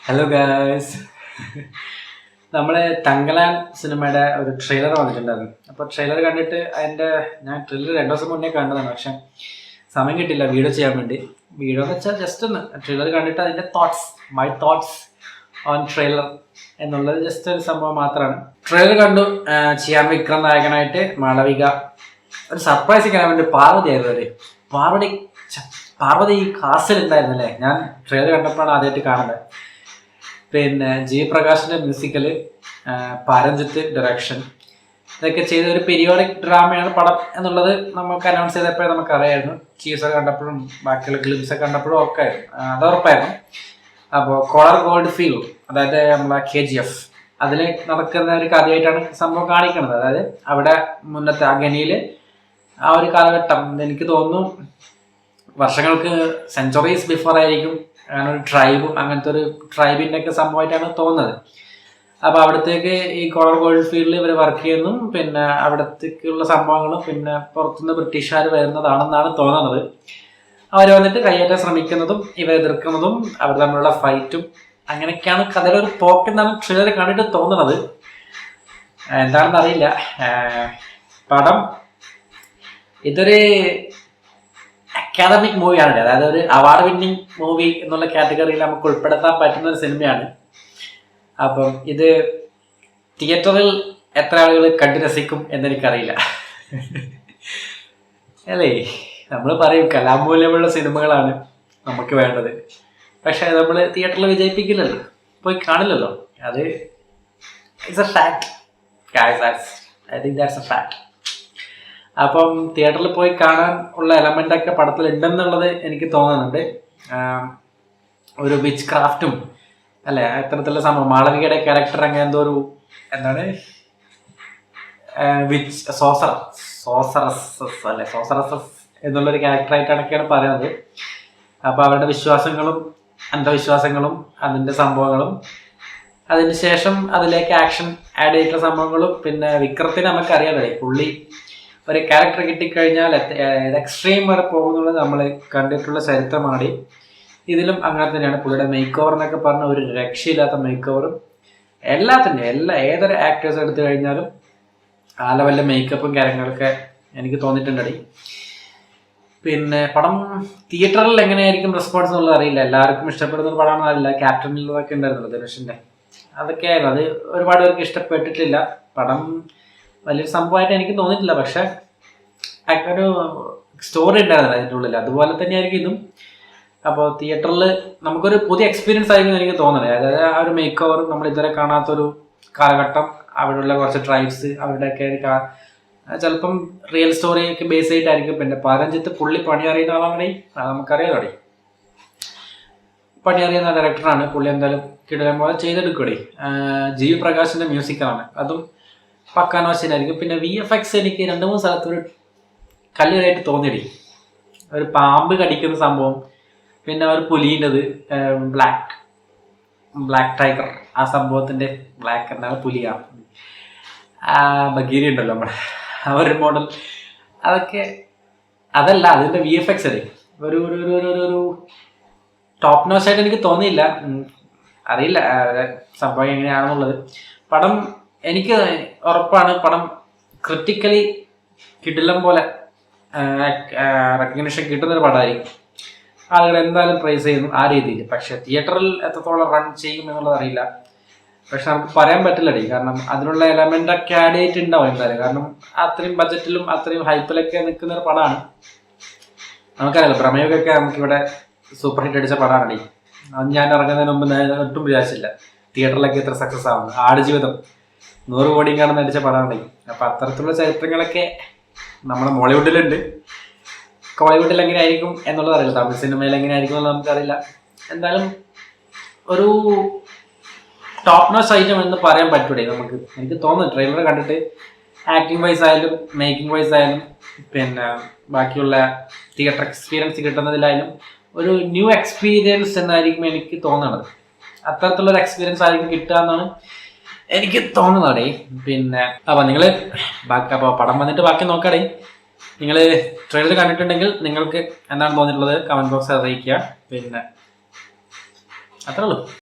Hello guys. നമ്മൾ തങ്കലാൻ സിനിമയുടെ ഒരു ട്രെയിലർ വന്നിട്ടുണ്ടായിരുന്നു. അപ്പോൾ ട്രെയിലർ കണ്ടിട്ട് ഞാൻ ട്രെയിലർ 2 ദിവസം മുന്നേ കണ്ടതാണ്. പക്ഷെ സമയം കിട്ടില്ല വീഡിയോ ചെയ്യാൻ വേണ്ടി. വീഡിയോ എന്ന് വെച്ചാൽ ജസ്റ്റ് ഒന്ന് ട്രെയിലർ കണ്ടിട്ട് അതിൻ്റെ മൈ തോട്ട്സ് ഓൺ ട്രെയിലർ എന്നുള്ളത് ജസ്റ്റ് ഒരു സംഭവം മാത്രമാണ്. ട്രെയിലർ കണ്ടു. ചിയാൻ വിക്രം നായകനായിട്ട്, മാളവിക, ഒരു സർപ്രൈസിങ് എലമെന്റ് പാർവതി ആയിരുന്നു അല്ലേ. പാർവതി ഈ കാസിൽ ഉണ്ടായിരുന്നല്ലേ. ഞാൻ ട്രെയിലർ കണ്ടപ്പോഴാണ് ആദ്യമായിട്ട് കാണുന്നത്. പിന്നെ ജി പ്രകാശിൻ്റെ മ്യൂസിക്കല്, പാരഞ്ജിത്ത് ഡയറക്ഷൻ, ഇതൊക്കെ ചെയ്ത ഒരു പീരിയോഡിക് ഡ്രാമയാണ് പടം എന്നുള്ളത് നമുക്ക് അനൗൺസ് ചെയ്തപ്പോഴേ നമുക്കറിയായിരുന്നു. ചീസർ കണ്ടപ്പോഴും ബാക്കിയുള്ള ഗ്ലിംസൊക്കെ കണ്ടപ്പോഴും ഒക്കെ അത് ഉറപ്പായിരുന്നു. അപ്പോൾ കോളർ ഗോൾഡ് ഫീൽഡ്, അതായത് നമ്മളെ KGF, അതിൽ നടക്കുന്ന ഒരു കഥയായിട്ടാണ് സംഭവം കാണിക്കുന്നത്. അതായത് അവിടെ മുന്നത്തെ ആ ഗനിയിൽ ആ ഒരു കാലഘട്ടം എനിക്ക് തോന്നുന്നു വർഷങ്ങൾക്ക് സെഞ്ചുറീസ് ബിഫോർ ആയിരിക്കും. അങ്ങനെ ഒരു ട്രൈബും അങ്ങനത്തെ ഒരു ട്രൈബിൻ്റെ ഒക്കെ സംഭവമായിട്ടാണ് തോന്നുന്നത്. അപ്പോൾ അവിടത്തേക്ക് ഈ കോളർ ഗോൾഡ് ഫീൽഡിൽ ഇവർ വർക്ക് ചെയ്യുന്നു. പിന്നെ അവിടത്തേക്കുള്ള സംഭവങ്ങളും പിന്നെ പുറത്തുനിന്ന് ബ്രിട്ടീഷുകാർ വരുന്നതാണെന്നാണ് തോന്നുന്നത്. അവർ വന്നിട്ട് കയ്യേറ്റാൻ ശ്രമിക്കുന്നതും ഇവർ എതിർക്കുന്നതും അവർ തമ്മിലുള്ള ഫൈറ്റും അങ്ങനെയൊക്കെയാണ് കഥയുടെ ഒരു പോക്കെന്നാണ് ട്രെയിലർ കണ്ടിട്ട് തോന്നുന്നത്. എന്താണെന്ന് അറിയില്ല. പടം ഇതൊരു അക്കാദമിക് മൂവിയാണ്, അതായത് ഒരു അവാർഡ് വിന്നിങ് മൂവി എന്നുള്ള കാറ്റഗറിയിൽ നമുക്ക് ഉൾപ്പെടുത്താൻ പറ്റുന്ന ഒരു സിനിമയാണ്. അപ്പം ഇത് തിയേറ്ററിൽ എത്ര ആളുകൾ കണ്ടു രസിക്കും എന്നെനിക്കറിയില്ല. അല്ലേ, നമ്മൾ പറയും കലാമൂല്യമുള്ള സിനിമകളാണ് നമുക്ക് വേണ്ടത്. പക്ഷെ നമ്മൾ തിയേറ്ററിൽ വിജയിപ്പിക്കില്ലല്ലോ, പോയി കാണില്ലല്ലോ. അത് it's A fact guys. I think that's A fact. അപ്പം തിയേറ്ററിൽ പോയി കാണാൻ ഉള്ള എലമെൻ്റൊക്കെ പടത്തിൽ ഉണ്ടെന്നുള്ളത് എനിക്ക് തോന്നുന്നുണ്ട്. ഒരു വിച്ച് ക്രാഫ്റ്റും അല്ലേ, ഇത്തരത്തിലുള്ള സംഭവം. മാളവികയുടെ ക്യാരക്ടർ അങ്ങനെ എന്തോ ഒരു എന്താണ് സോസറസ് എന്നുള്ളൊരു ക്യാരക്ടറായിട്ടാണൊക്കെയാണ് പറയുന്നത്. അപ്പോൾ അവരുടെ വിശ്വാസങ്ങളും അന്ധവിശ്വാസങ്ങളും അതിൻ്റെ സംഭവങ്ങളും അതിന് ശേഷം അതിലേക്ക് ആക്ഷൻ ആഡ് ചെയ്തിട്ടുള്ള സംഭവങ്ങളും. പിന്നെ വിക്രത്തിന് നമുക്കറിയാമല്ലേ, പുള്ളി ഒരു ക്യാരക്ടർ കിട്ടിക്കഴിഞ്ഞാൽ എക്സ്ട്രീം വരെ പോകുന്നുള്ളത് നമ്മൾ കണ്ടിട്ടുള്ള ചരിത്രമാണ്. ഇതിലും അങ്ങനെ തന്നെയാണ്. പുള്ളിയുടെ മേക്ക് ഓവർ എന്നൊക്കെ പറഞ്ഞ ഒരു രക്ഷയില്ലാത്ത മേക്ക് ഓവറും ഏതൊരു ആക്ടേഴ്സ് എടുത്തു കഴിഞ്ഞാലും ആ ലെവലിലെ മേക്കപ്പും കാര്യങ്ങളൊക്കെ എനിക്ക് തോന്നിയിട്ടുണ്ടടി. പിന്നെ പടം തിയേറ്ററിൽ എങ്ങനെയായിരിക്കും റെസ്പോൺസ് എന്നുള്ളത് അറിയില്ല. എല്ലാവർക്കും ഇഷ്ടപ്പെടുന്ന ഒരു പടമാണെന്ന് അറിയില്ല. ക്യാപ്റ്റനിലൊക്കെ ഉണ്ടായിരുന്നല്ലോ ധനുഷിൻ്റെ, അതൊക്കെ ആയിരുന്നു. അത് ഒരുപാട് പേർക്ക് ഇഷ്ടപ്പെട്ടിട്ടില്ല. പടം വലിയൊരു സംഭവമായിട്ട് എനിക്ക് തോന്നിയിട്ടില്ല. പക്ഷെ ഒരു സ്റ്റോറി ഉണ്ടായിരുന്നില്ല അതിൻ്റെ ഉള്ളിൽ. അതുപോലെ തന്നെയായിരിക്കും ഇതും. അപ്പോൾ തിയേറ്ററിൽ നമുക്കൊരു പുതിയ എക്സ്പീരിയൻസ് ആയിരിക്കും എനിക്ക് തോന്നുന്നത്. അതായത് ആ ഒരു മേക്ക് ഓവർ നമ്മൾ ഇതുവരെ കാണാത്തൊരു കാലഘട്ടം, അവിടെയുള്ള കുറച്ച് ട്രൈബ്സ്, അവരുടെയൊക്കെ ചിലപ്പം റിയൽ സ്റ്റോറിയൊക്കെ ബേസ് ചെയ്തിട്ടായിരിക്കും. പിന്നെ പാരഞ്ജിത്ത് പുള്ളി പണി അറിയുന്ന ആളാണെങ്കിൽ നമുക്കറിയാതെ പണി അറിയുന്ന ഡയറക്ടറാണ്. പുള്ളി എന്തായാലും കിടലം പോലെ ചെയ്തെടുക്കൂടെ. ജി പ്രകാശിൻ്റെ മ്യൂസിക്കാണ്, അതും പക്കാനോശനായിരിക്കും. പിന്നെ VFX എനിക്ക് 2-3 സ്ഥലത്ത് ഒരു കല്ലുകായിട്ട് തോന്നിയടി. ഒരു പാമ്പ് കടിക്കുന്ന സംഭവം, പിന്നെ ഒരു പുലിൻ്റെത്, ബ്ലാക്ക് ടൈഗർ, ആ സംഭവത്തിൻ്റെ ബ്ലാക്ക് എന്താണ് പുലിയാണ്, ബഗീരി ഉണ്ടല്ലോ നമ്മുടെ ആ ഒരു മോഡൽ, അതൊക്കെ അതല്ല അതിൻ്റെ VFX അല്ലേ ഒരു ഒരു ടോപ്പ് നോച്ചായിട്ട് എനിക്ക് തോന്നിയില്ല. അറിയില്ല സംഭവം എങ്ങനെയാണെന്നുള്ളത്. പടം എനിക്ക് ഉറപ്പാണ് പടം ക്രിട്ടിക്കലി കിടിലം പോലെ റെക്കഗ്നിഷൻ കിട്ടുന്നൊരു പടമായിരിക്കും. ആളുകൾ എന്തായാലും പ്രൈസ് ചെയ്യുന്നു ആ രീതിയിൽ. പക്ഷെ തിയേറ്ററിൽ എത്രത്തോളം റൺ ചെയ്യും എന്നുള്ളത് അറിയില്ല. പക്ഷെ നമുക്ക് പറയാൻ പറ്റില്ലടി, കാരണം അതിനുള്ള എലമെൻ്റൊക്കെ ആഡ് ചെയ്തിട്ടുണ്ടാവും എന്തായാലും. കാരണം അത്രയും ബഡ്ജറ്റിലും അത്രയും ഹൈപ്പിലൊക്കെ നിൽക്കുന്ന ഒരു പടമാണ്. നമുക്കറിയാലോ, പ്രമേയമൊക്കെ നമുക്കിവിടെ സൂപ്പർ ഹിറ്റ് അടിച്ച പടമാണടി. അത് ഞാൻ ഇറങ്ങുന്നതിന് മുമ്പ് ഒട്ടും വിചാരിച്ചില്ല തിയേറ്ററിലൊക്കെ ഇത്ര സക്സസ് ആവുന്നത്. ആടുജീവിതം 100 കോടി കാണുന്ന അടിച്ച പടമാണ്. അപ്പം അത്തരത്തിലുള്ള ചരിത്രങ്ങളൊക്കെ നമ്മുടെ മോളിവുഡിലുണ്ട്. കോളിവുഡിൽ എങ്ങനെ ആയിരിക്കും എന്നുള്ളത് അറിയില്ല. തമിഴ് സിനിമയിൽ എങ്ങനെ ആയിരിക്കും എന്നുള്ളത് നമുക്കറിയില്ല. എന്തായാലും ഒരു ടോപ്പ് നോച്ച് ഐറ്റം എന്ന് പറയാൻ പറ്റൂടെ നമുക്ക്. എനിക്ക് തോന്നുന്നു ട്രെയിലർ കണ്ടിട്ട് ആക്ടിങ് വൈസ് ആയാലും മേക്കിംഗ് വൈസ് ആയാലും പിന്നെ ബാക്കിയുള്ള തിയേറ്റർ എക്സ്പീരിയൻസ് കിട്ടുന്നതിലായാലും ഒരു ന്യൂ എക്സ്പീരിയൻസ് എന്നായിരിക്കും എനിക്ക് തോന്നുന്നത്. അത്തരത്തിലുള്ളൊരു എക്സ്പീരിയൻസ് ആയിരിക്കും കിട്ടുക എന്നാണ് എനിക്ക് തോന്നുന്നതേ. പിന്നെ അപ്പോൾ നിങ്ങൾ അപ്പോൾ പടം വന്നിട്ട് ബാക്കി നോക്കാടേ. നിങ്ങൾ ട്രെയിലർ കണ്ടിട്ടുണ്ടെങ്കിൽ നിങ്ങൾക്ക് എന്താണ് തോന്നിയിട്ടുള്ളത് കമൻറ്റ് ബോക്സിൽ അറിയിക്കുക. പിന്നെ അത്രേ ഉള്ളൂ.